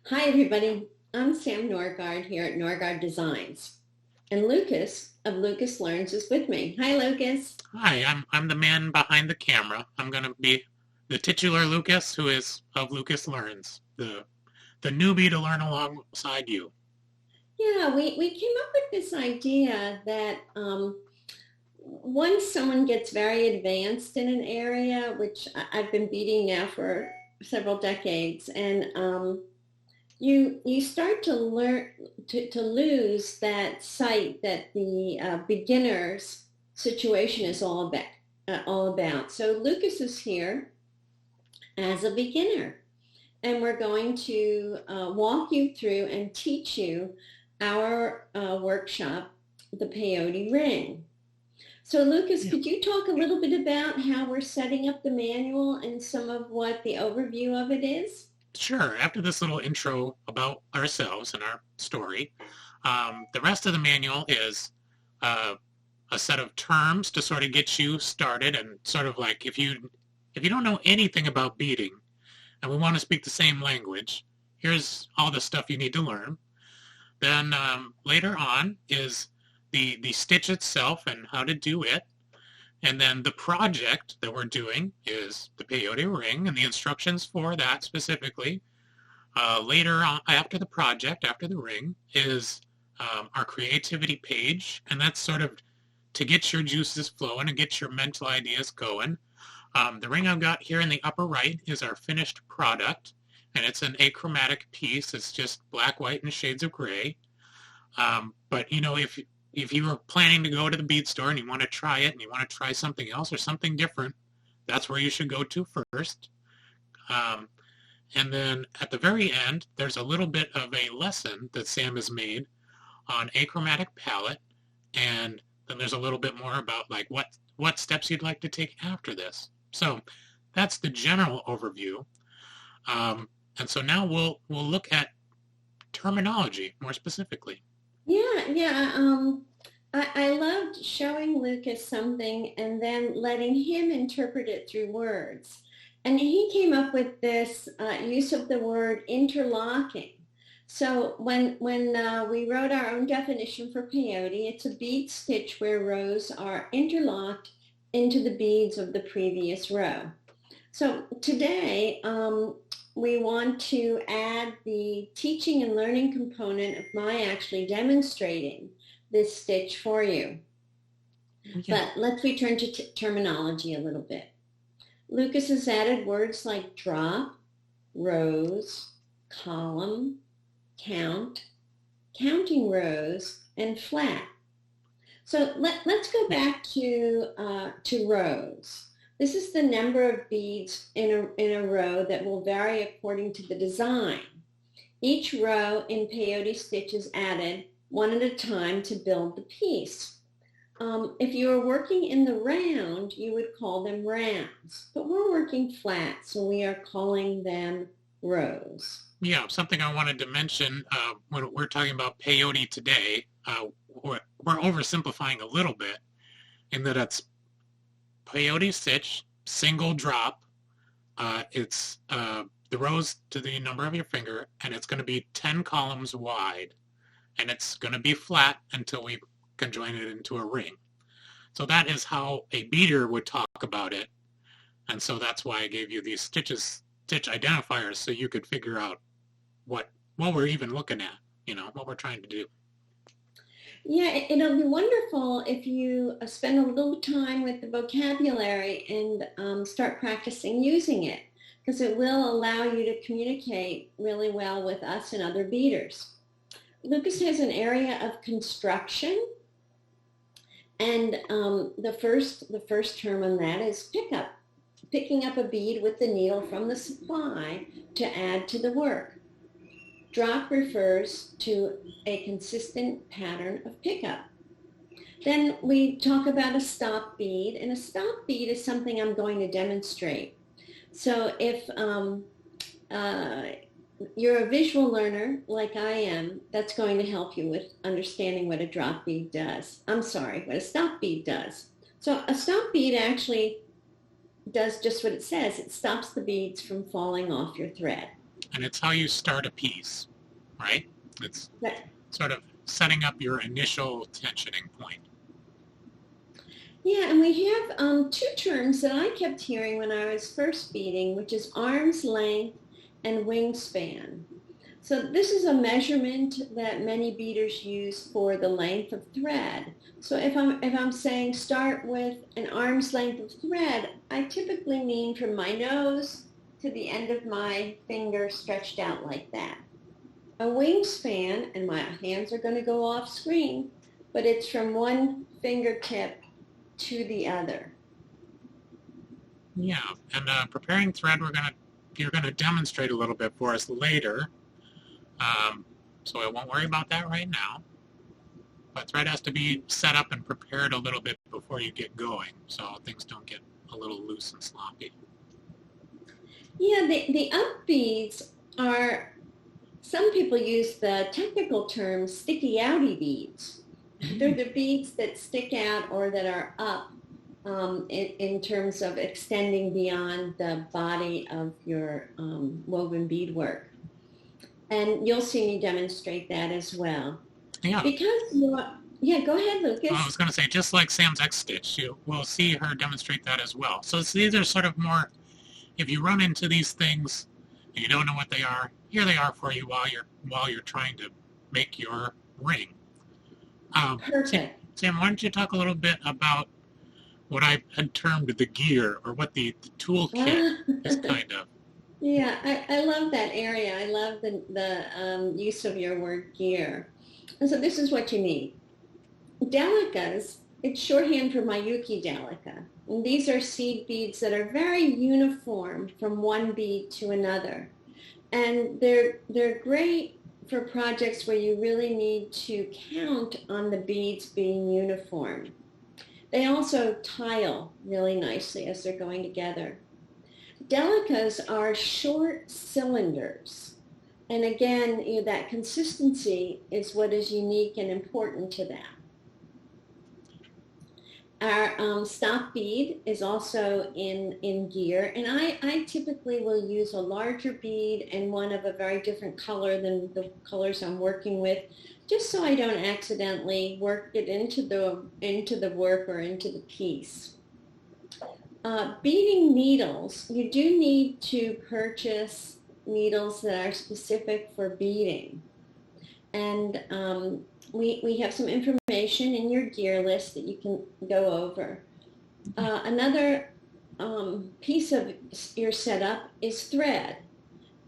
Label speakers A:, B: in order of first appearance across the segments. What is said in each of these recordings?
A: Hi, everybody. I'm Sam Norgard here at Norgard Designs. And Lucas of Lucas Learns is with me. Hi, Lucas.
B: Hi, I'm the man behind the camera. I'm gonna be the titular Lucas, who is of Lucas Learns, the newbie to learn alongside you.
A: Yeah, we came up with this idea that once someone gets very advanced in an area, which I've been beating now for several decades, and you start to learn to lose that sight that the beginner's situation is all about. So Lucas is here as a beginner, and we're going to walk you through and teach you our workshop, the Peyote Ring. So Lucas,
B: Yeah,
A: could you talk a little bit about how we're setting up the manual and some of what the overview of it is?
B: sure. After this little intro about ourselves and our story, the rest of the manual is uh, a set of terms to sort of get you started, and sort of like if you don't know anything about beading and we want to speak the same language, here's all the stuff you need to learn. Then later on is the stitch itself and how to do it. And then the project that we're doing is the peyote ring and the instructions for that specifically. Later on, after the project, after the ring, is our creativity page. And that's sort of to get your juices flowing and get your mental ideas going. The ring I've got here in the upper right is our finished product. And it's an achromatic piece. It's just black, white, and shades of gray. But if you were planning to go to the bead store and you want to try it and you want to try something else or something different, that's where you should go to first. Um, and then at the very end, there's a little bit of a lesson that Sam has made on achromatic palette, and then there's a little bit more about like what steps you'd like to take after this. So that's the general overview. Um, and so now we'll look at terminology more specifically.
A: Yeah. I loved showing Lucas something and then letting him interpret it through words. And he came up with this use of the word interlocking. So when we wrote our own definition for peyote, it's a bead stitch where rows are interlocked into the beads of the previous row. So today, we want to add the teaching and learning component of my actually demonstrating this stitch for you.
B: Yeah.
A: But let's return to terminology a little bit. Lucas has added words like drop, rows, column, count, counting rows, and flat. So let's go back to rows. This is the number of beads in a row that will vary according to the design. Each row in peyote stitch is added one at a time to build the piece. If you are working in the round, you would call them rounds, but we're working flat, so we are calling them rows.
B: Yeah, something I wanted to mention when we're talking about peyote today, we're oversimplifying a little bit in that it's peyote stitch, single drop. It's the rows to the number of your finger, and it's going to be 10 columns wide, and it's going to be flat until we can join it into a ring. So that is how a beater would talk about it, and so that's why I gave you these stitch identifiers so you could figure out what we're even looking at, what we're trying to do.
A: Yeah, it'll be wonderful if you spend a little time with the vocabulary and start practicing using it, because it will allow you to communicate really well with us and other beaters. Lucas has an area of construction, and the first term on that is pickup, picking up a bead with the needle from the supply to add to the work. Drop refers to a consistent pattern of pickup. Then we talk about a stop bead, and a stop bead is something I'm going to demonstrate. So if uh, you're a visual learner like I am, that's going to help you with understanding what a drop bead does. I'm sorry, what a stop bead does. So a stop bead actually does just what it says. It stops the beads from falling off your thread.
B: and it's how you start a piece, right? It's
A: Right.
B: sort of setting up your initial tensioning point.
A: Yeah, and we have two terms that I kept hearing when I was first beading, which is arm's length and wingspan. So this is a measurement that many beaders use for the length of thread. So if I'm saying start with an arm's length of thread, I typically mean from my nose to the end of my finger stretched out like that. A wingspan, and my hands are going to go off screen, but it's from one fingertip to the other.
B: Yeah, and preparing thread, you're gonna demonstrate a little bit for us later. So I won't worry about that right now. But thread has to be set up and prepared a little bit before you get going, so things don't get a little loose and sloppy.
A: Yeah, the up beads are, some people use the technical term sticky outy beads. They're the beads that stick out or that are up in terms of extending beyond the body of your woven beadwork. And you'll see me demonstrate that as well.
B: Yeah.
A: Because yeah, go ahead, Lucas.
B: Well, I was going to say, just like Sam's X stitch, you will see her demonstrate that as well. So these are sort of more, if you run into these things and you don't know what they are, here they are for you while you're trying to make your ring.
A: Perfect.
B: Sam, why don't you talk a little bit about what I had termed the gear, or what the toolkit is kind of?
A: Yeah, I love that area. I love the use of your word gear. And so this is what you need. Delicas, it's shorthand for Mayuki delica. And these are seed beads that are very uniform from one bead to another. And they're great for projects where you really need to count on the beads being uniform. They also tile really nicely as they're going together. Delicas are short cylinders. And again, that consistency is what is unique and important to that. Our stop bead is also in gear, and I typically will use a larger bead and one of a very different color than the colors I'm working with, just so I don't accidentally work it into the work or into the piece. Beading needles, you do need to purchase needles that are specific for beading. And we have some information in your gear list that you can go over. Another piece of your setup is thread.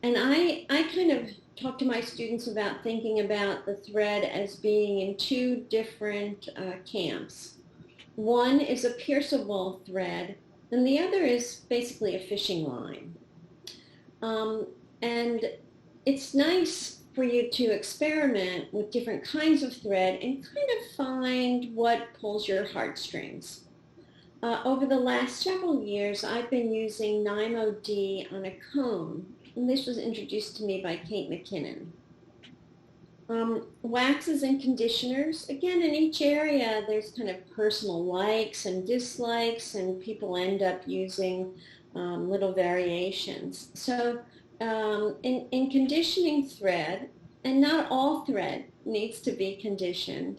A: And I kind of talk to my students about thinking about the thread as being in two different camps. One is a pierceable thread, and the other is basically a fishing line. And it's nice for you to experiment with different kinds of thread and kind of find what pulls your heartstrings. Over the last several years, I've been using Nymo D on a comb, and this was introduced to me by Kate McKinnon. Waxes and conditioners, again, in each area, there's kind of personal likes and dislikes, and people end up using little variations. So in conditioning thread, and not all thread needs to be conditioned,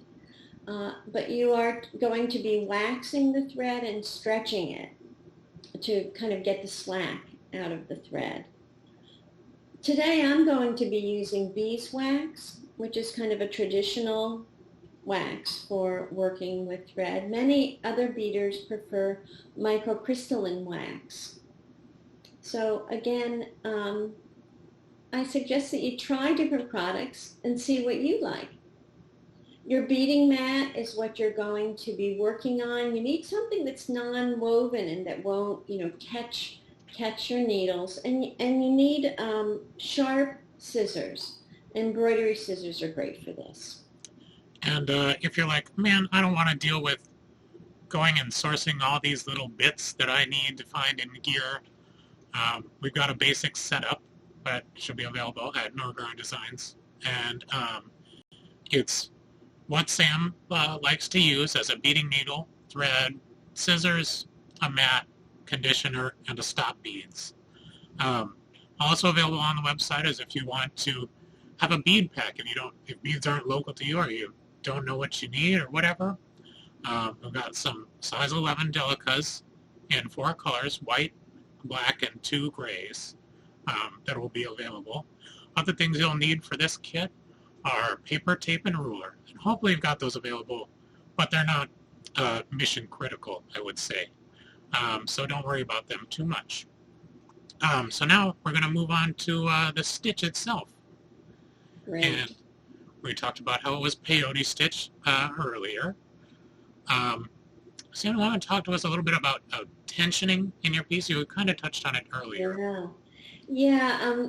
A: but you are going to be waxing the thread and stretching it to kind of get the slack out of the thread. Today I'm going to be using beeswax, which is kind of a traditional wax for working with thread. Many other beaders prefer microcrystalline wax. So again, I suggest that you try different products and see what you like. Your beading mat is what you're going to be working on. You need something that's non-woven and that won't, catch your needles. And you need sharp scissors. Embroidery scissors are great for this.
B: And if you're like, man, I don't want to deal with going and sourcing all these little bits that I need to find in gear, we've got a basic setup that should be available at Norgard Designs. And it's what Sam likes to use as a beading needle, thread, scissors, a mat, conditioner, and a stop beads. Also available on the website is if you want to have a bead pack. If beads aren't local to you or you don't know what you need or whatever, we've got some size 11 delicas in 4 colors, white, black, and 2 grays, that will be available. Other things you'll need for this kit are paper, tape, and ruler. And hopefully you've got those available, but they're not mission critical, I would say. So don't worry about them too much. So now we're going to move on to the stitch itself.
A: Great.
B: And we talked about how it was peyote stitch earlier. So you want to talk to us a little bit about tensioning in your piece? You kind of touched on it earlier.
A: Yeah. Yeah.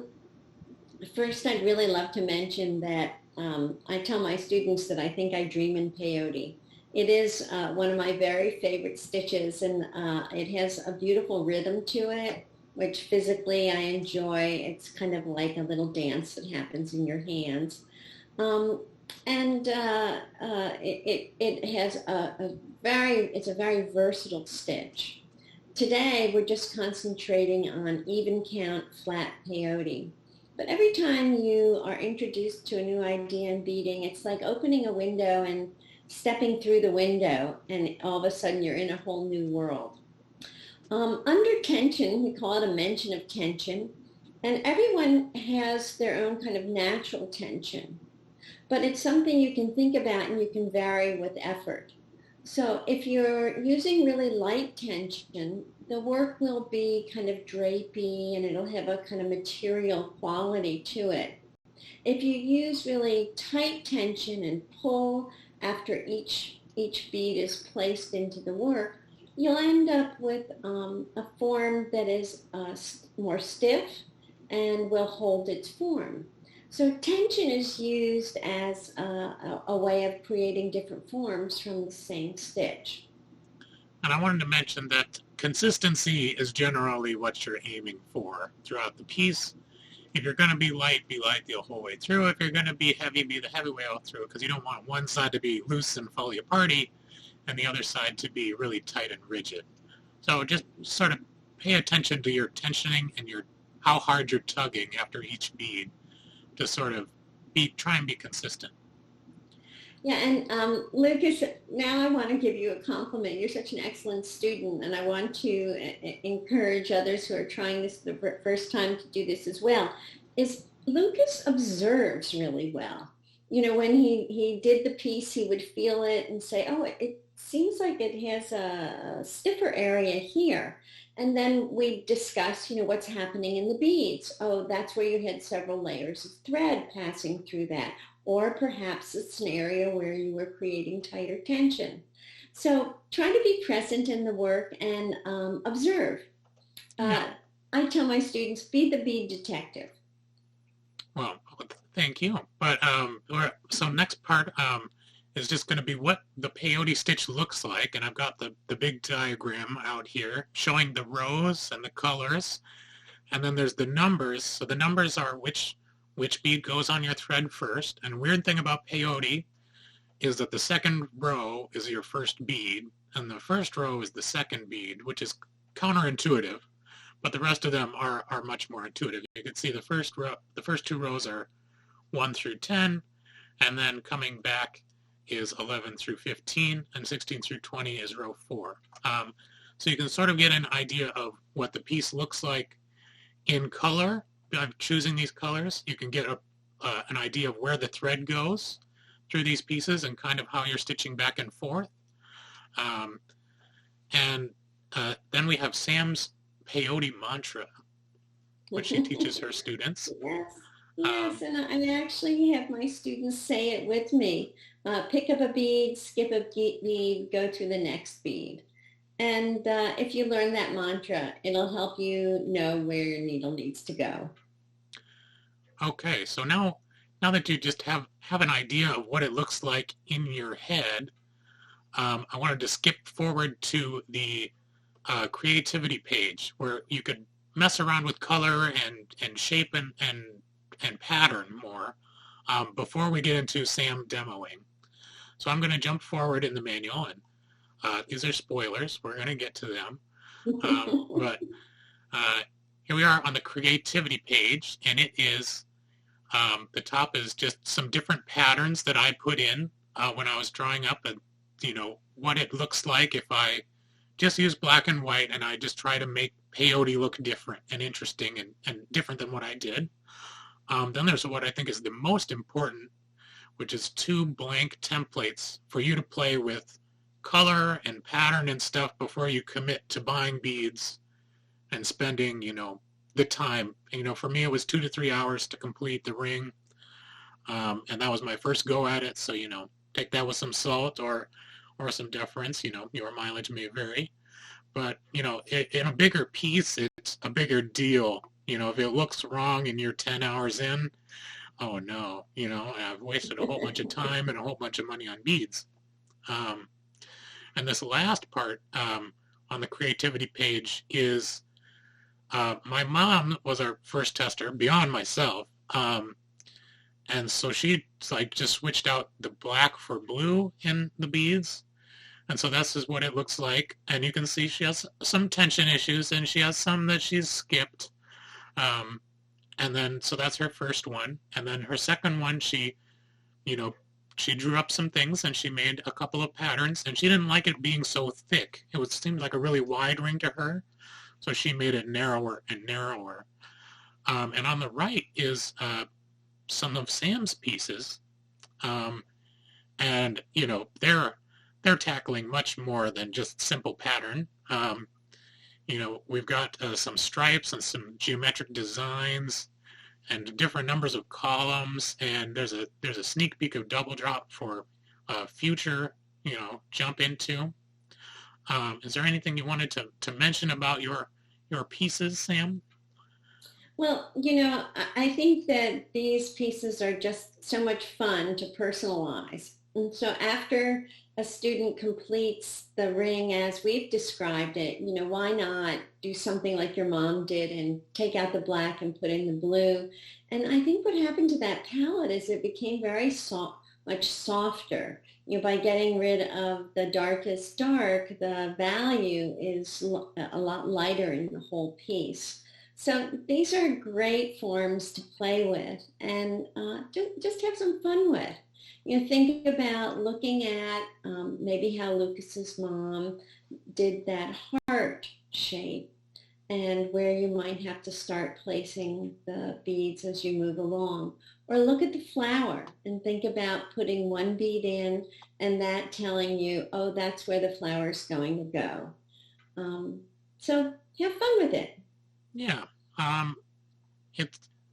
A: First, I'd really love to mention that I tell my students that I think I dream in peyote. It is one of my very favorite stitches, and it has a beautiful rhythm to it, which physically I enjoy. It's kind of like a little dance that happens in your hands. And it has it's a very versatile stitch. Today, we're just concentrating on even count flat peyote. But every time you are introduced to a new idea in beading, it's like opening a window and stepping through the window, and all of a sudden you're in a whole new world. Under tension, we call it a mention of tension, and everyone has their own kind of natural tension, but it's something you can think about and you can vary with effort. So if you're using really light tension, the work will be kind of drapey and it'll have a kind of material quality to it. If you use really tight tension and pull after each bead is placed into the work, you'll end up with a form that is more stiff and will hold its form. So tension is used as a way of creating different forms from the same stitch.
B: And I wanted to mention that consistency is generally what you're aiming for throughout the piece. If you're going to be light the whole way through. If you're going to be the heavy way all through, because you don't want one side to be loose and folly party and the other side to be really tight and rigid. So just sort of pay attention to your tensioning and how hard you're tugging after each bead to sort of try and be consistent.
A: Yeah, and Lucas, now I want to give you a compliment. You're such an excellent student, and I want to encourage others who are trying this the first time to do this as well. Is Lucas observes really well. You know, when he did the piece, he would feel it and say, oh, it seems like it has a stiffer area here. And then we discuss, you know, what's happening in the beads. Oh, that's where you had several layers of thread passing through that. Or perhaps it's an area where you were creating tighter tension. So try to be present in the work and observe. I tell my students, be the bead detective.
B: Well, thank you. But so next part is just going to be what the peyote stitch looks like. And I've got the big diagram out here showing the rows and the colors. And then there's the numbers. So the numbers are which bead goes on your thread first. And weird thing about peyote is that the second row is your first bead, and the first row is the second bead, which is counterintuitive, but the rest of them are much more intuitive. You can see the first 2 rows are 1 through 10, and then coming back is 11 through 15, and 16 through 20 is row 4. So you can sort of get an idea of what the piece looks like in color. By choosing these colors, you can get an idea of where the thread goes through these pieces and kind of how you're stitching back and forth. And then we have Sam's peyote mantra, which she teaches her students.
A: Yes, and I actually have my students say it with me. Pick up a bead, skip a bead, go to the next bead. And if you learn that mantra, it'll help you know where your needle needs to go.
B: Okay, so now that you just have an idea of what it looks like in your head, I wanted to skip forward to the creativity page where you could mess around with color and shape and pattern more before we get into Sam demoing. So I'm going to jump forward in the manual, and these are spoilers. We're going to get to them. But here we are on the creativity page, and it is the top is just some different patterns that I put in when I was drawing up, and what it looks like if I just use black and white, and I just try to make peyote look different and interesting and different than what I did. Then there's what I think is the most important, which is 2 blank templates for you to play with color and pattern and stuff before you commit to buying beads and spending, the time. For me, it was 2 to 3 hours to complete the ring. And that was my first go at it. So, take that with some salt or some deference. Your mileage may vary. But, in a bigger piece, it's a bigger deal. If it looks wrong and you're 10 hours in, oh no, I've wasted a whole bunch of time and a whole bunch of money on beads. And this last part on the creativity page is my mom was our first tester beyond myself. And so she just switched out the black for blue in the beads. And so this is what it looks like. And you can see she has some tension issues, and she has some that she's skipped. And then, so that's her first one. And then her second one, she drew up some things and she made a couple of patterns, and she didn't like it being so thick. It seemed like a really wide ring to her. So she made it narrower and narrower. And on the right is some of Sam's pieces. And, they're tackling much more than just simple pattern. We've got some stripes and some geometric designs and different numbers of columns, and there's a sneak peek of double drop for future, jump into. Is there anything you wanted to mention about your pieces, Sam?
A: Well, I think that these pieces are just so much fun to personalize. And so after a student completes the ring as we've described it, why not do something like your mom did and take out the black and put in the blue? And I think what happened to that palette is it became very much softer. By getting rid of the darkest dark, the value is a lot lighter in the whole piece. So these are great forms to play with and just have some fun with. Think about looking at maybe how Lucas's mom did that heart shape and where you might have to start placing the beads as you move along. Or look at the flower and think about putting one bead in and that telling you, oh, that's where the flower is going to go. So have fun with it.
B: Yeah.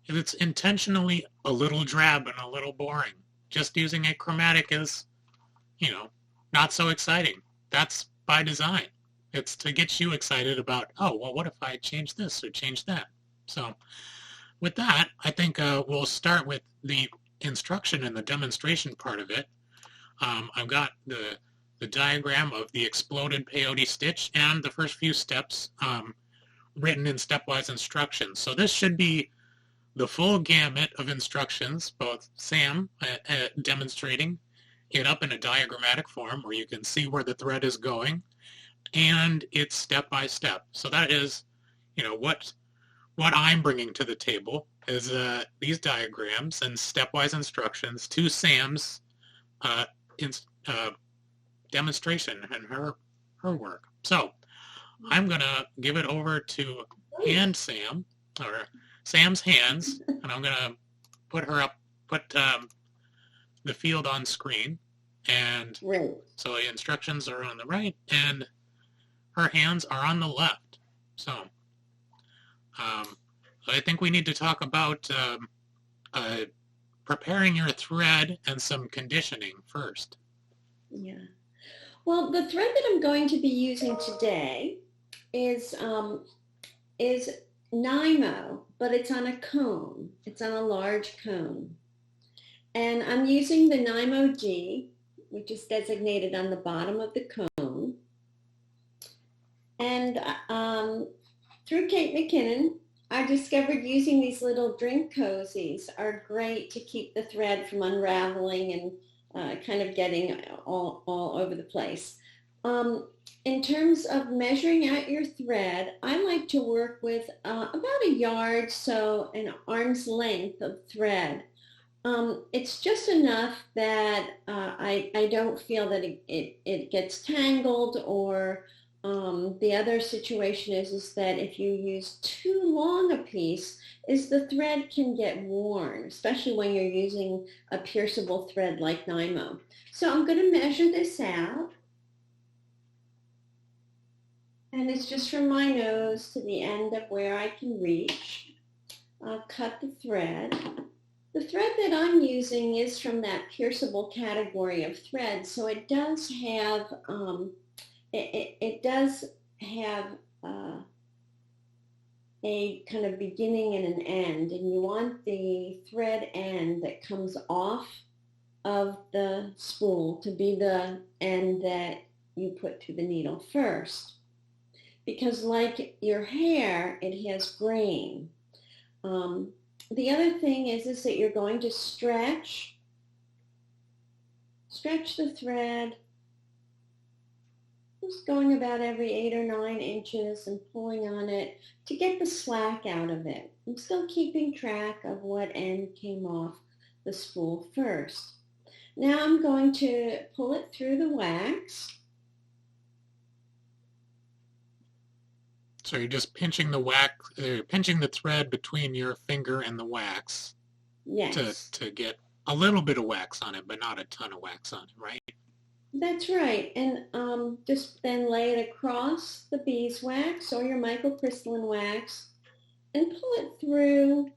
B: It's intentionally a little drab and a little boring. Just using a chromatic is, not so exciting. That's by design. It's to get you excited about, oh, well, what if I change this or change that? So with that, I think we'll start with the instruction and the demonstration part of it. I've got the diagram of the exploded peyote stitch and the first few steps written in stepwise instructions. So this should be the full gamut of instructions, both Sam demonstrating it up in a diagrammatic form where you can see where the thread is going, and it's step by step. So that is, what I'm bringing to the table is these diagrams and stepwise instructions to Sam's demonstration and her work. So I'm going to give it over to Sam, or Sam's hands, and I'm going to put the field on screen. And
A: right.
B: So the instructions are on the right, and her hands are on the left. So I think we need to talk about preparing your thread and some conditioning first.
A: Yeah. Well, the thread that I'm going to be using today is Nymo, but it's on a cone. It's on a large cone. And I'm using the Nymo G, which is designated on the bottom of the cone. And through Kate McKinnon, I discovered using these little drink cozies are great to keep the thread from unraveling and kind of getting all over the place. Um, in terms of measuring out your thread, I like to work with about a yard, so an arm's length of thread. It's just enough that I don't feel that it gets tangled, or the other situation is that if you use too long a piece, is the thread can get worn, especially when you're using a pierceable thread like Nymo. So I'm going to measure this out, and it's just from my nose to the end of where I can reach. I'll cut the thread. The thread that I'm using is from that pierceable category of thread, so it does have it does have a kind of beginning and an end, and you want the thread end that comes off of the spool to be the end that you put through the needle first, because like your hair, it has grain. The other thing is that you're going to stretch the thread, just going about every 8 or 9 inches and pulling on it to get the slack out of it. I'm still keeping track of what end came off the spool first. Now I'm going to pull it through the wax.
B: So you're just pinching the wax, pinching the thread between your finger and the wax
A: Yes,
B: to get a little bit of wax on it, but not a ton of wax on it, right?
A: that's right. And just then lay it across the beeswax or your microcrystalline wax and pull it through.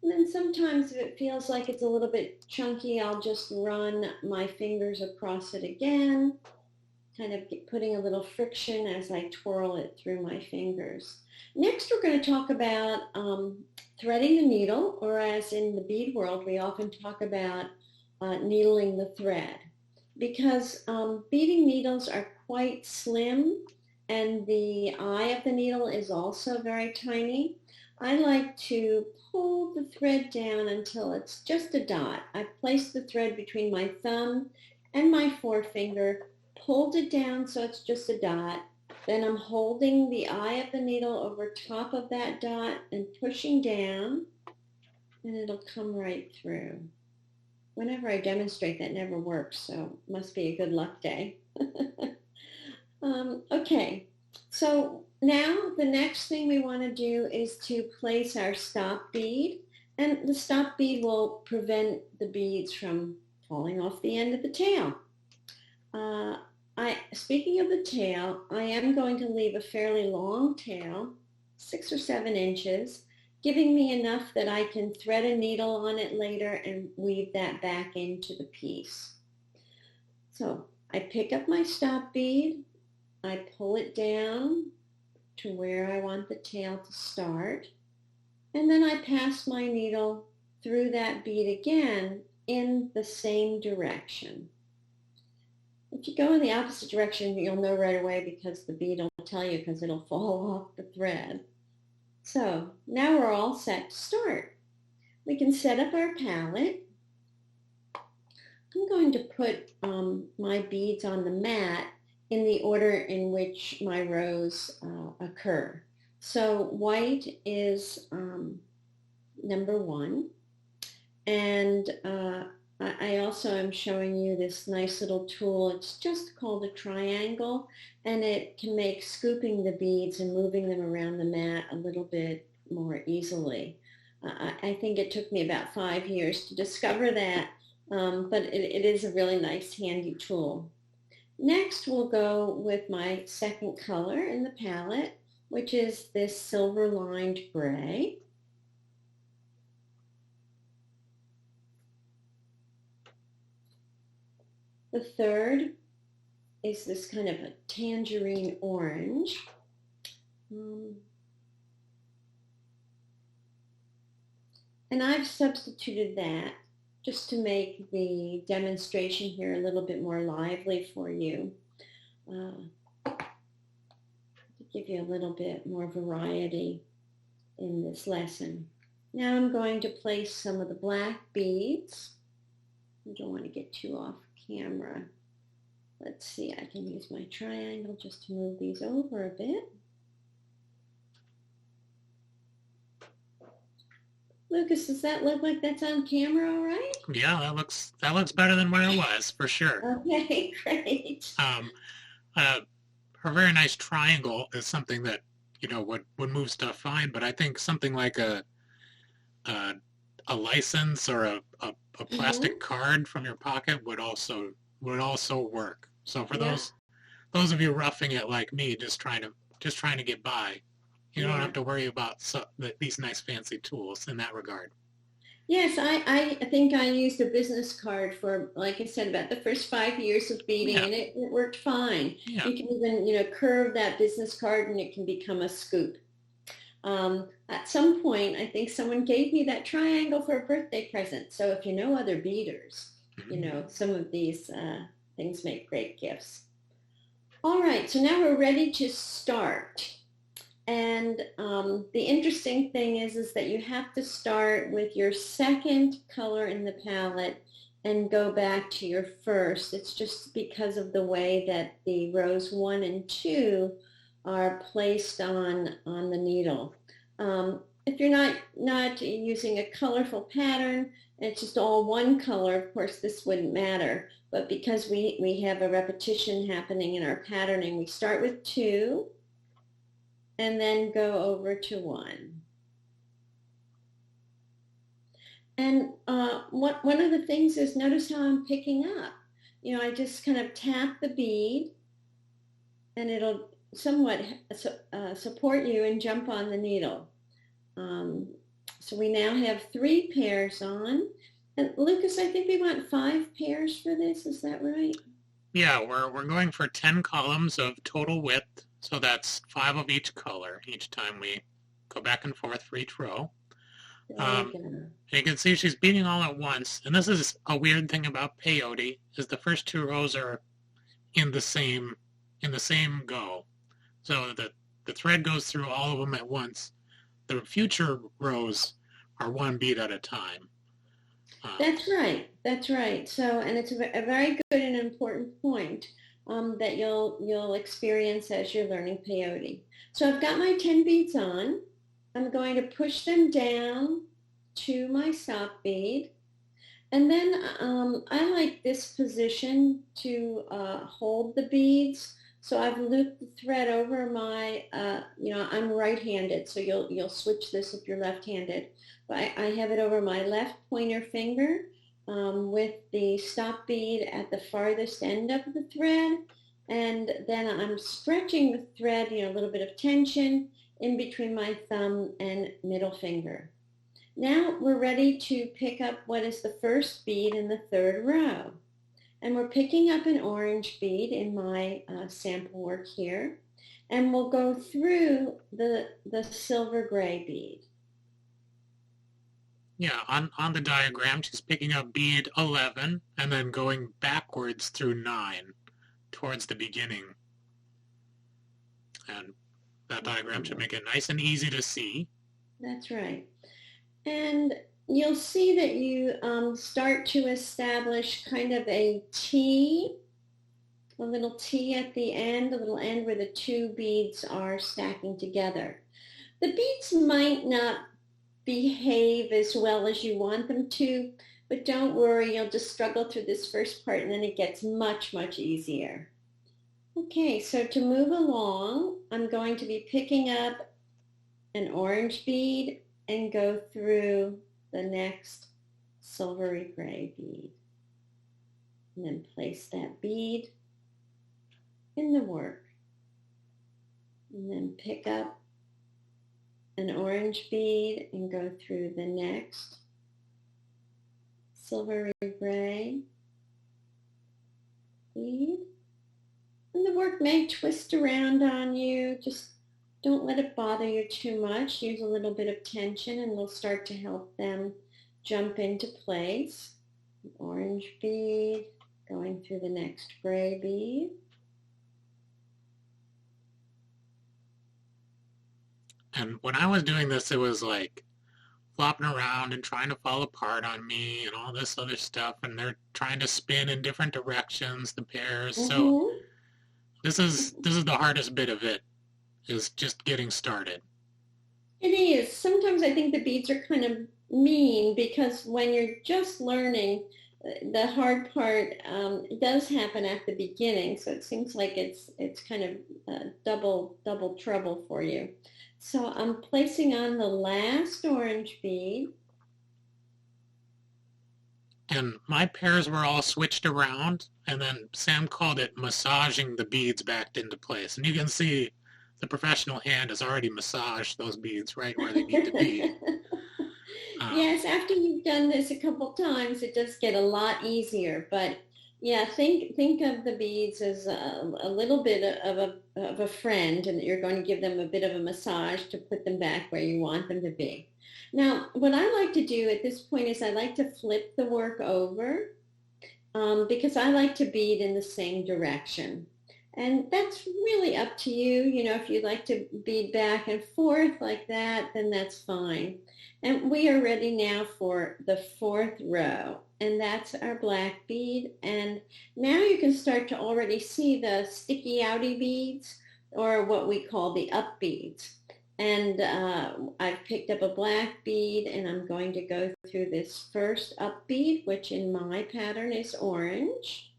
A: And then sometimes if it feels like it's a little bit chunky, I'll just run my fingers across it again, kind of putting a little friction as I twirl it through my fingers. Next, we're going to talk about threading the needle, or as in the bead world, we often talk about needling the thread, because beading needles are quite slim and the eye of the needle is also very tiny. I like to pull the thread down until it's just a dot. I've placed the thread between my thumb and my forefinger, pulled it down so it's just a dot. Then I'm holding the eye of the needle over top of that dot and pushing down, and it'll come right through. Whenever I demonstrate, that never works, so it must be a good luck day. Okay, so now the next thing we want to do is to place our stop bead, and the stop bead will prevent the beads from falling off the end of the tail. Speaking of the tail, I am going to leave a fairly long tail, 6 or 7 inches, giving me enough that I can thread a needle on it later and weave that back into the piece. So I pick up my stop bead, I pull it down to where I want the tail to start, and then I pass my needle through that bead again in the same direction. If you go in the opposite direction, you'll know right away because the bead will tell you, because it'll fall off the thread. So now we're all set to start. We can set up our palette. I'm going to put my beads on the mat in the order in which my rows occur. So white is number 1, and I also am showing you this nice little tool. It's just called a triangle, and it can make scooping the beads and moving them around the mat a little bit more easily. I think it took me about 5 years to discover that, but it is a really nice handy tool. Next, we'll go with my second color in the palette, which is this silver lined gray. The third is this kind of a tangerine orange. And I've substituted that just to make the demonstration here a little bit more lively for you, to give you a little bit more variety in this lesson. Now I'm going to place some of the black beads. I don't want to get too off camera. Let's see, I can use my triangle just to move these over a bit. Lucas, does that look like that's on camera all right?
B: Yeah, that looks better than where it was for sure.
A: Okay, great.
B: Uh, a very nice triangle is something that would move stuff fine, but I think something like a, a license or a plastic
A: Mm-hmm.
B: card from your pocket would also work. So for
A: Yeah,
B: those of you roughing it like me, just trying to get by, you don't
A: yeah.
B: have to worry about these nice fancy tools in that regard.
A: Yes, I think I used a business card for, like I said, about the first 5 years of beading,
B: Yeah,
A: and it worked fine.
B: yeah,
A: You can even, curve that business card and it can become a scoop. At some point, I think someone gave me that triangle for a birthday present. So if you know other beaders,
B: mhm.
A: some of these things make great gifts. All right, so now we're ready to start. And the interesting thing is that you have to start with your second color in the palette and go back to your first. It's just because of the way that the rows 1 and 2 are placed on the needle. If you're not using a colorful pattern, it's just all one color, of course, this wouldn't matter. But because we have a repetition happening in our patterning, we start with 2 and then go over to 1. And one of the things is notice how I'm picking up. I just kind of tap the bead and it'll somewhat support you and jump on the needle. Um, so we now have 3 pairs on. And Lucas, I think we want 5 pairs for this. Is that right?
B: Yeah, we're going for 10 columns of total width, so that's 5 of each color each time we go back and forth for each row.
A: There we
B: Um,
A: go.
B: and you can see she's beating all at once, and this is a weird thing about peyote is the first 2 rows are in the same go, so that the thread goes through all of them at once. The future rows are 1 bead at a time. Um,
A: That's right. That's right. So, and it's a very good and important point that you'll experience as you're learning peyote. So I've got my 10 beads on. I'm going to push them down to my stop bead. And then I like this position to hold the beads. So I've looped the thread over my, I'm right-handed, so you'll switch this if you're left-handed. But I have it over my left pointer finger with the stop bead at the farthest end of the thread. And then I'm stretching the thread, a little bit of tension in between my thumb and middle finger. Now we're ready to pick up what is the first bead in the third row. And we're picking up an orange bead in my sample work here. And we'll go through the silver gray bead.
B: yeah, on the diagram, she's picking up bead 11 and then going backwards through 9 towards the beginning. And that diagram should make it nice and easy to see.
A: That's right. And you'll see that you start to establish kind of a little T at the end, a little end where the 2 beads are stacking together. The beads might not behave as well as you want them to, but don't worry, you'll just struggle through this first part and then it gets much, much easier. Okay, so to move along, I'm going to be picking up an orange bead and go through the next silvery gray bead. And then place that bead in the work. And then pick up an orange bead and go through the next silvery gray bead. And the work may twist around on you. Just don't let it bother you too much. Use a little bit of tension and we'll start to help them jump into place. Orange bead, going through the next gray bead.
B: And when I was doing this, it was like flopping around and trying to fall apart on me and all this other stuff, and they're trying to spin in different directions, the pairs. So
A: Mm-hmm.
B: this is the hardest bit of it, is just getting started.
A: It is. Sometimes I think the beads are kind of mean because when you're just learning, the hard part does happen at the beginning. So it seems like it's kind of double trouble for you. So I'm placing on the last orange bead.
B: And my pairs were all switched around, and then Sam called it massaging the beads back into place. And you can see the professional hand has already massaged those beads right where they need to be. Um,
A: Yes, after you've done this a couple times, it does get a lot easier. But yeah, think of the beads as a little bit of a friend, and you're going to give them a bit of a massage to put them back where you want them to be. Now, what I like to do at this point is I like to flip the work over because I like to bead in the same direction. And that's really up to you. You know, if you like to bead back and forth like that, then that's fine. And we are ready now for the fourth row. And that's our black bead. And now you can start to already see the sticky outy beads, or what we call the up beads. And I've picked up a black bead, and I'm going to go through this first up bead, which in my pattern is orange.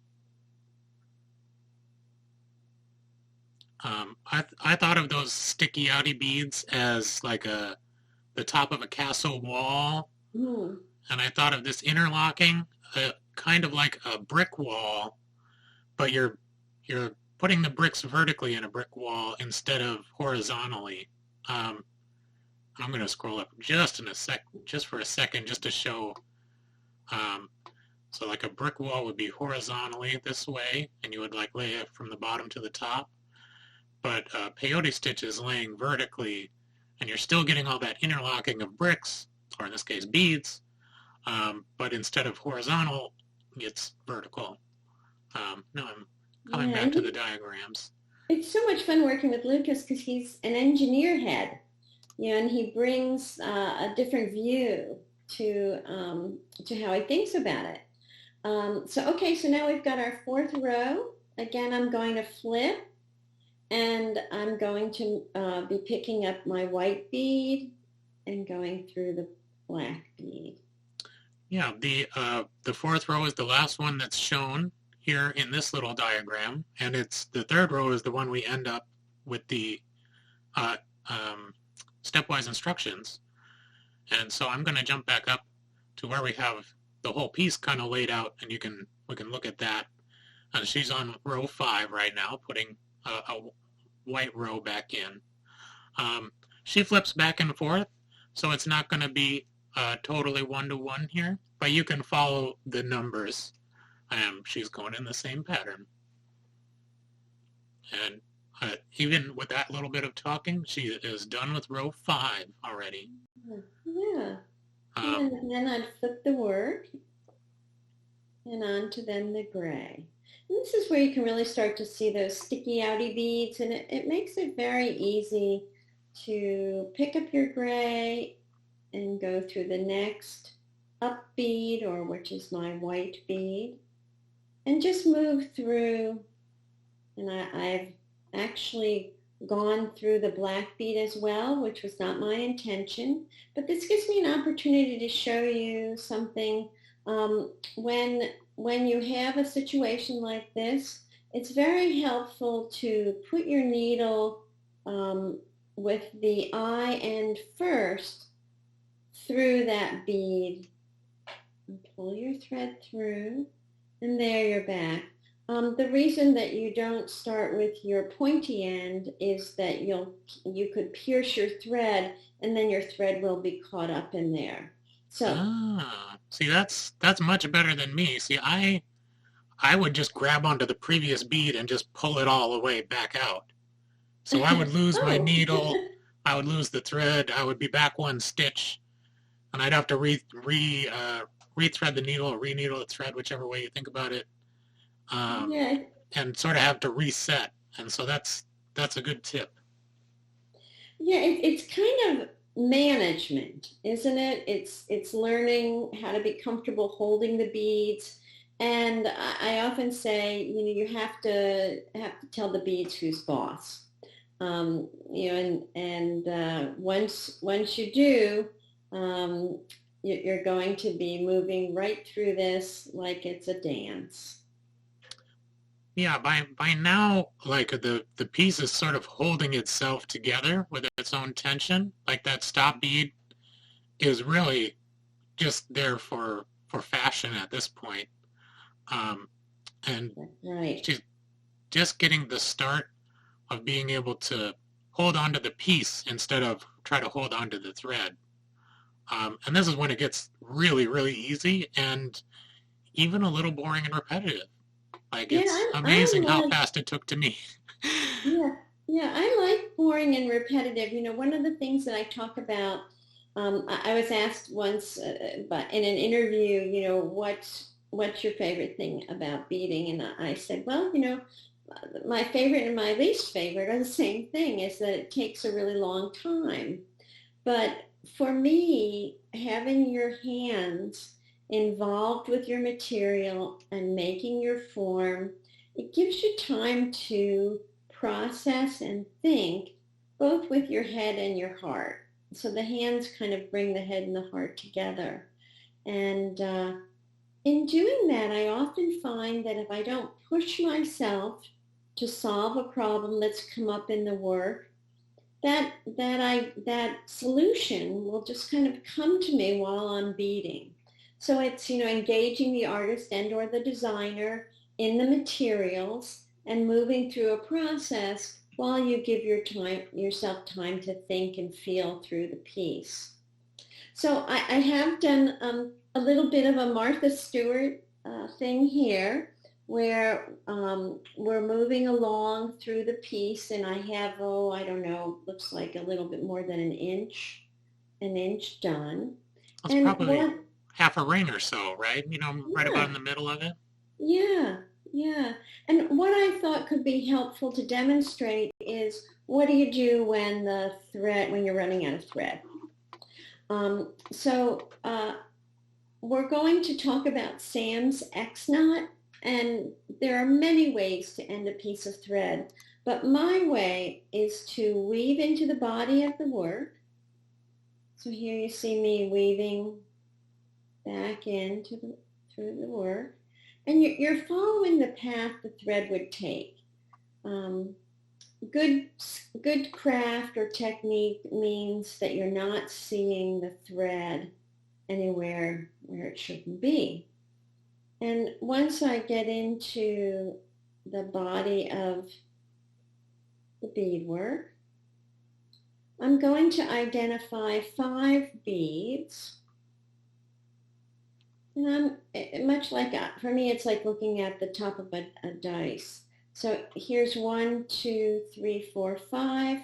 B: I thought of those sticky outy beads as like the top of a castle wall,
A: Hmm.
B: and I thought of this interlocking, kind of like a brick wall, but you're putting the bricks vertically in a brick wall instead of horizontally. Um, I'm going to scroll up just for a second, just to show. Um, so like a brick wall would be horizontally this way, and you would like lay it from the bottom to the top. But peyote stitch is laying vertically, and you're still getting all that interlocking of bricks, or in this case beads, but instead of horizontal, it's vertical. Now I'm coming
A: Yeah,
B: back
A: and
B: to the diagrams.
A: it's so much fun working with Lucas because he's an engineer head, you know, and he brings a different view to how he thinks about it. So okay, so now we've got our fourth row. Again, I'm going to flip, and I'm going to be picking up my white bead and going through the black bead.
B: Yeah, the fourth row is the last one that's shown here in this little diagram, and it's the third row is the one we end up with the uh, um, stepwise instructions. And so I'm going to jump back up to where we have the whole piece kind of laid out, and we can look at that. She's on row 5 right now, putting a white row back in. She flips back and forth, so it's not going to be totally one-to-one here, but you can follow the numbers. She's going in the same pattern. And even with that little bit of talking, she is done with row 5 already.
A: Yeah.
B: Um,
A: And then I'd flip the work and on to then the gray. And this is where you can really start to see those sticky outy beads, and it makes it very easy to pick up your gray and go through the next up bead, or which is my white bead, and just move through. And I've actually gone through the black bead as well, which was not my intention, but this gives me an opportunity to show you something. When you have a situation like this, it's very helpful to put your needle with the eye end first through that bead, and pull your thread through, and there you're back. The reason that you don't start with your pointy end is that you could pierce your thread, and then your thread will be caught up in there. So
B: see, that's much better than me. See, I would just grab onto the previous bead and just pull it all the way back out. So I would lose my
A: oh,
B: needle, I would lose the thread, I would be back one stitch, and I'd have to rethread the needle or re-needle the thread, whichever way you think about it,
A: yeah,
B: and sort of have to reset. And so that's a good tip.
A: yeah, it's kind of management, isn't it? It's learning how to be comfortable holding the beads. And I often say, you have to tell the beads who's boss. Once you do, um, you're going to be moving right through this like it's a dance.
B: Yeah, by now, like the piece is sort of holding itself together with its own tension. Like that stop bead is really just there for fashion at this point. Um, and
A: Right.
B: she's just getting the start of being able to hold on to the piece instead of try to hold on to the thread. And this is when it gets really, really easy and even a little boring and repetitive. Like
A: Yeah,
B: it's
A: I
B: amazing how
A: love
B: fast it took to me.
A: Yeah, yeah, I like boring and repetitive. One of the things that I talk about, I was asked once, but in an interview, what's your favorite thing about beading? And I said, well, my favorite and my least favorite are the same thing, is that it takes a really long time. But for me, having your hands involved with your material and making your form, it gives you time to process and think both with your head and your heart. So the hands kind of bring the head and the heart together. And in doing that, I often find that if I don't push myself to solve a problem that's come up in the work, that solution will just kind of come to me while I'm beading. So it's engaging the artist and or the designer in the materials and moving through a process while you give yourself time to think and feel through the piece. So I have done a little bit of a Martha Stewart thing here, where we're moving along through the piece, and I have, oh, I don't know, looks like a little bit more than an inch done.
B: It's
A: And
B: probably half a ring or so, right? Right about
A: yeah,
B: in the middle of it.
A: yeah, yeah. And what I thought could be helpful to demonstrate is, what do you do when you're running out of thread? So we're going to talk about Sam's X knot, and there are many ways to end a piece of thread, but my way is to weave into the body of the work. So here you see me weaving back through the work, and you're following the path the thread would take. Um, good good craft or technique means that you're not seeing the thread anywhere where it shouldn't be. And once I get into the body of the beadwork, I'm going to identify 5 beads. And much like, for me, it's like looking at the top of a dice. So here's 1, 2, 3, 4, 5.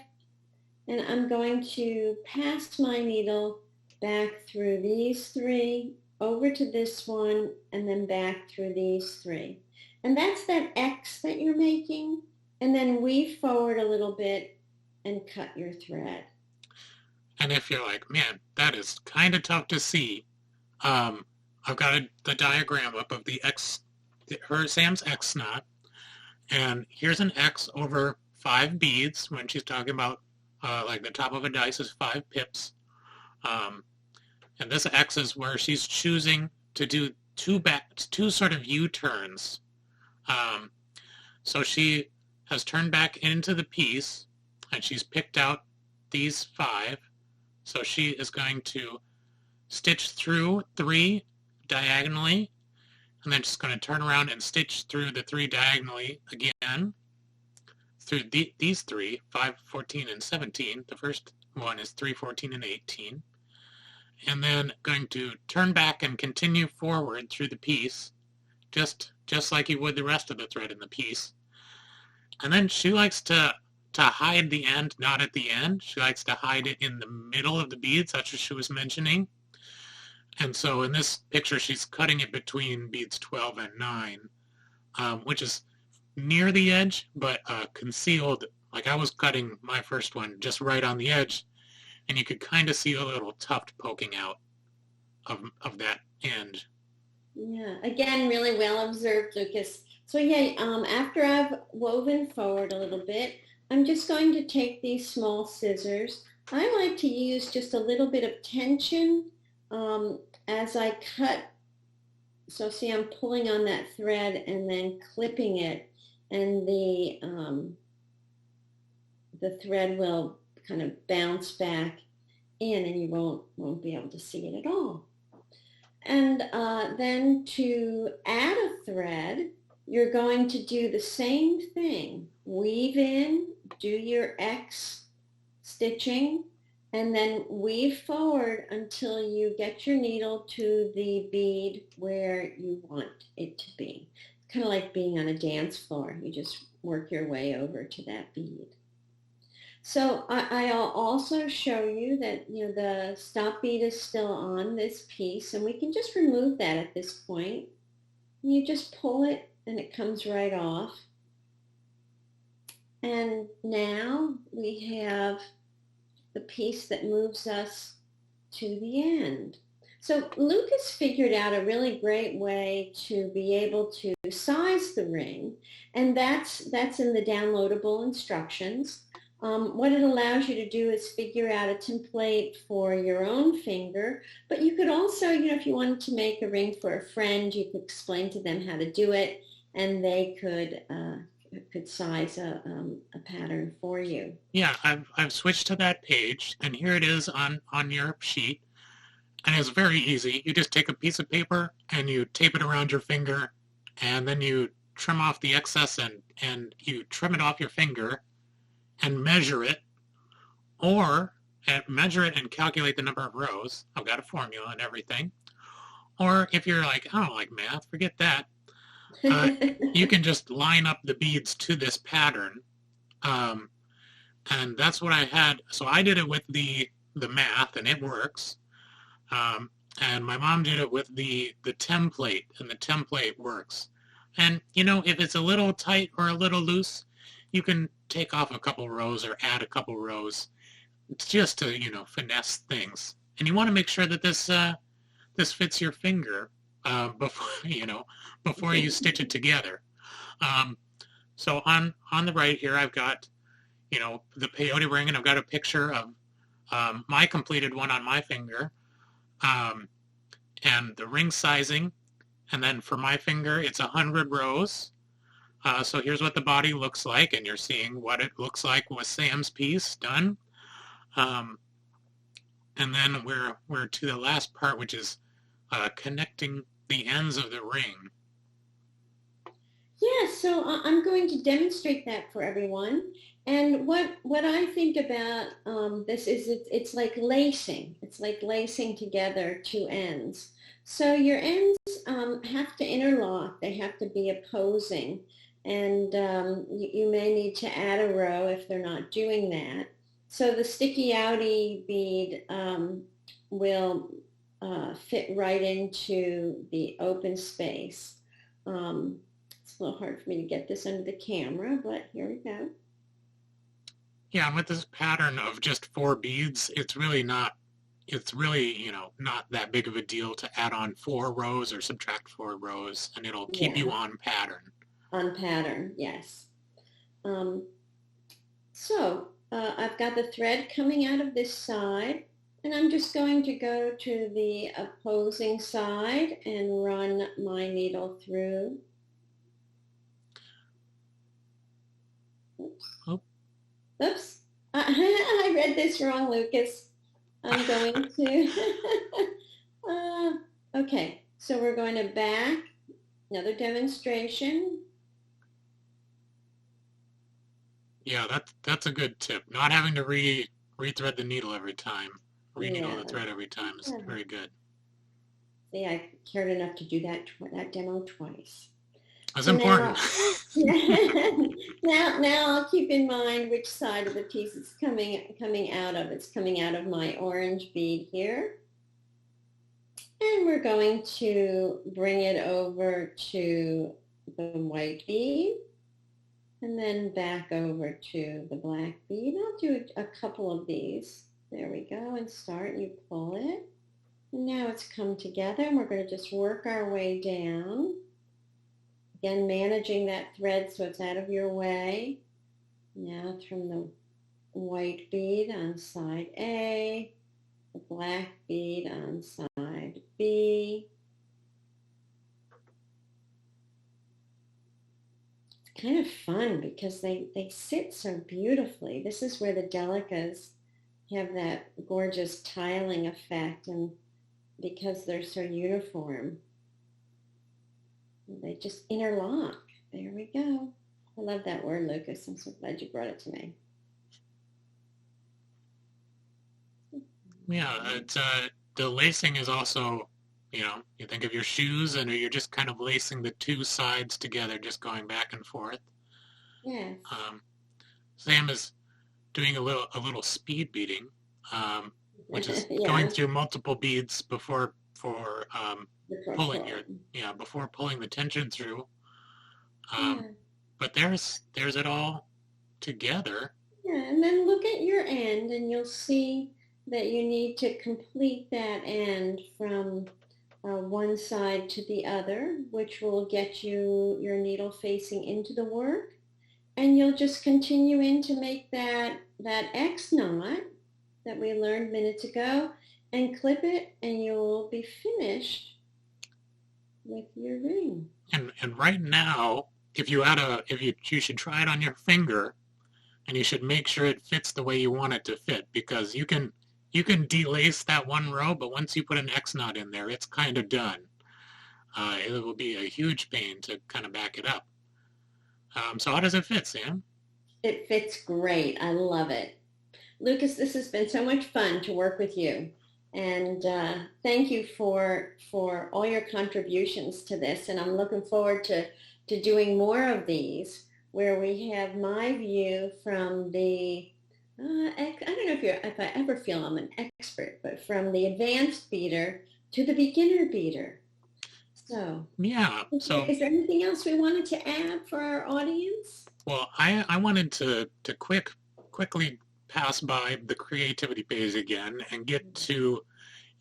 A: And I'm going to pass my needle back through these 3, over to this one, and then back through these 3. And that's that X that you're making. And then weave forward a little bit and cut your thread.
B: And if you're like, man, that is kind of tough to see, um, I've got the diagram up of Sam's X knot, and here's an X over 5 beads when she's talking about like the top of a dice is 5 pips. Um, and this X is where she's choosing to do two sort of U-turns. Um, so she has turned back into the piece, and she's picked out these 5. So she is going to stitch through 3 diagonally, and then she's going to turn around and stitch through the 3 diagonally again, through these 3, 5, 14, and 17. The first one is 3, 14, and 18. And then going to turn back and continue forward through the piece, just like you would the rest of the thread in the piece. And then she likes to hide the end, not at the end. She likes to hide it in the middle of the beads. That's what she was mentioning. And so in this picture, she's cutting it between beads 12 and 9, which is near the edge, but concealed. Like I was cutting my first one just right on the edge, and you could kind of see a little tuft poking out of that end.
A: Yeah, again, really well observed, Lucas. So yeah, after I've woven forward a little bit, I'm just going to take these small scissors. I like to use just a little bit of tension as I cut. So see, I'm pulling on that thread and then clipping it, and the thread will kind of bounce back in, and you won't be able to see it at all. And then to add a thread, you're going to do the same thing. Weave in, do your X stitching, and then weave forward until you get your needle to the bead where you want it to be. It's kind of like being on a dance floor. You just work your way over to that bead. So I'll also show you that, the stop bead is still on this piece, and we can just remove that at this point. You just pull it and it comes right off. And now we have the piece that moves us to the end. So Lucas figured out a really great way to be able to size the ring, and that's in the downloadable instructions. What it allows you to do is figure out a template for your own finger, but you could also, if you wanted to make a ring for a friend, you could explain to them how to do it, and they could size a pattern for you.
B: Yeah, I've switched to that page, and here it is on your sheet, and it's very easy. You just take a piece of paper and you tape it around your finger, and then you trim off the excess and you trim it off your finger and measure it, or measure it and calculate the number of rows. I've got a formula and everything. Or if you're like, I don't like math, forget that. You can just line up the beads to this pattern. And that's what I had. So I did it with the math, and it works. And my mom did it with the template, and the template works. And, if it's a little tight or a little loose, you can take off a couple rows or add a couple rows just to, finesse things. And you want to make sure that this fits your finger before you stitch it together. So on the right here, I've got, the peyote ring, and I've got a picture of my completed one on my finger, and the ring sizing. And then for my finger, it's 100 rows. So here's what the body looks like, and you're seeing what it looks like with Sam's piece done. And then we're to the last part, which is connecting the ends of the ring.
A: Yeah, so I'm going to demonstrate that for everyone. And what I think about this is it's like lacing. It's like lacing together two ends. So your ends have to interlock. They have to be opposing. And you may need to add a row if they're not doing that. So the sticky outy bead will fit right into the open space. It's a little hard for me to get this under the camera, but here we go.
B: Yeah, and with this pattern of just 4 beads, it's really, not that big of a deal to add on 4 rows or subtract 4 rows, and it'll keep you on pattern.
A: On pattern, yes. So I've got the thread coming out of this side, and I'm just going to go to the opposing side and run my needle through. Oops, I read this wrong, Lucas. I'm going to, okay, so we're going to back, another demonstration.
B: Yeah, that's a good tip. Not having to rethread the needle every time, re-needle the thread every time is very good.
A: See, I cared enough to do that demo twice.
B: That's important.
A: Now I'll keep in mind which side of the piece it's coming out of. It's coming out of my orange bead here. And we're going to bring it over to the white bead and then back over to the black bead. I'll do a couple of these. There we go, and start, and you pull it. Now it's come together, and we're going to just work our way down. Again, managing that thread so it's out of your way. Now from the white bead on side A, the black bead on side B. It's kind of fun because they sit so beautifully. This is where the delicas have that gorgeous tiling effect, and because they're so uniform, they just interlock. There we go. I love that word, Lucas. I'm so glad you brought it to me.
B: Yeah, it's the lacing is also, you think of your shoes and you're just kind of lacing the two sides together, just going back and forth.
A: Yes.
B: Um, Sam is doing a little speed beading, which is going
A: Yeah.
B: through multiple beads before for pulling
A: The
B: before pulling the tension through. Um,
A: Yeah.
B: but there's it all together.
A: Yeah, and then look at your end and you'll see that you need to complete that end from one side to the other, which will get you your needle facing into the work. And you'll just continue in to make that X knot that we learned minutes ago and clip it, and you'll be finished with your ring.
B: And right now, if you should try it on your finger, and you should make sure it fits the way you want it to fit, because you can delace that one row, but once you put an X knot in there, it's kind of done. It will be a huge pain to kind of back it up. So how does it fit, Sam?
A: It fits great. I love it. Lucas, this has been so much fun to work with you. And thank you for all your contributions to this. And I'm looking forward to doing more of these where we have my view from the, I don't know if I ever feel I'm an expert, but from the advanced beater to the beginner beater. So
B: Yeah. So,
A: is there anything else we wanted to add for our audience?
B: well, I wanted to quickly pass by the creativity page again and get to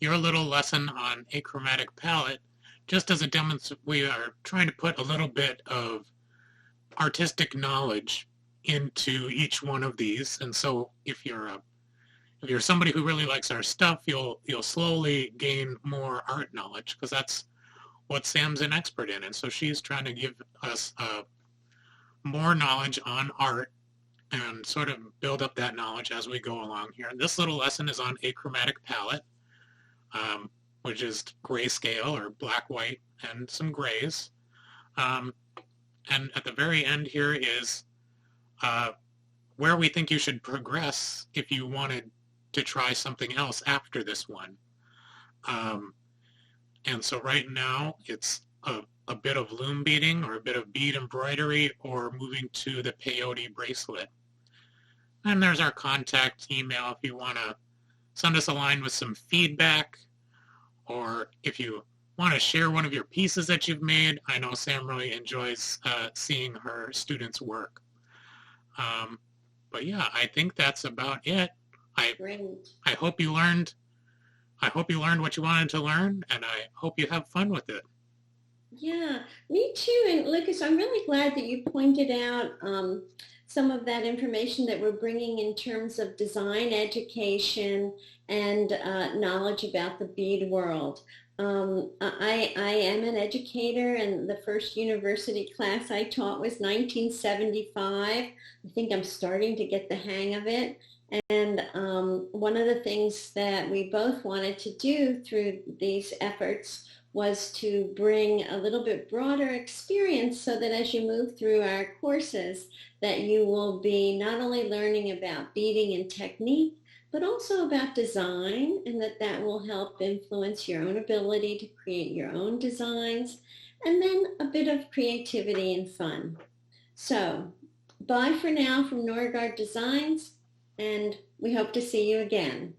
B: your little lesson on achromatic palette. Just as a demonstration, we are trying to put a little bit of artistic knowledge into each one of these, and so if you're somebody who really likes our stuff, you'll slowly gain more art knowledge, because that's what Sam's an expert in, and so she's trying to give us more knowledge on art and sort of build up that knowledge as we go along here. This little lesson is on achromatic palette, which is grayscale or black, white, and some grays. Um, and at the very end here is where we think you should progress if you wanted to try something else after this one. Um, and so right now it's a bit of loom beading or a bit of bead embroidery or moving to the peyote bracelet. And there's our contact email if you want to send us a line with some feedback, or if you want to share one of your pieces that you've made. I know Sam really enjoys seeing her students' work. But yeah, I think that's about it. I
A: Great.
B: I hope you learned. I hope you learned what you wanted to learn, and I hope you have fun with it.
A: Yeah, me too. And Lucas, I'm really glad that you pointed out some of that information that we're bringing in terms of design education and knowledge about the bead world. I am an educator, and the first university class I taught was 1975. I think I'm starting to get the hang of it. And one of the things that we both wanted to do through these efforts was to bring a little bit broader experience so that as you move through our courses, that you will be not only learning about beading and technique, but also about design, and that will help influence your own ability to create your own designs, and then a bit of creativity and fun. So bye for now from Norgard Designs, and we hope to see you again.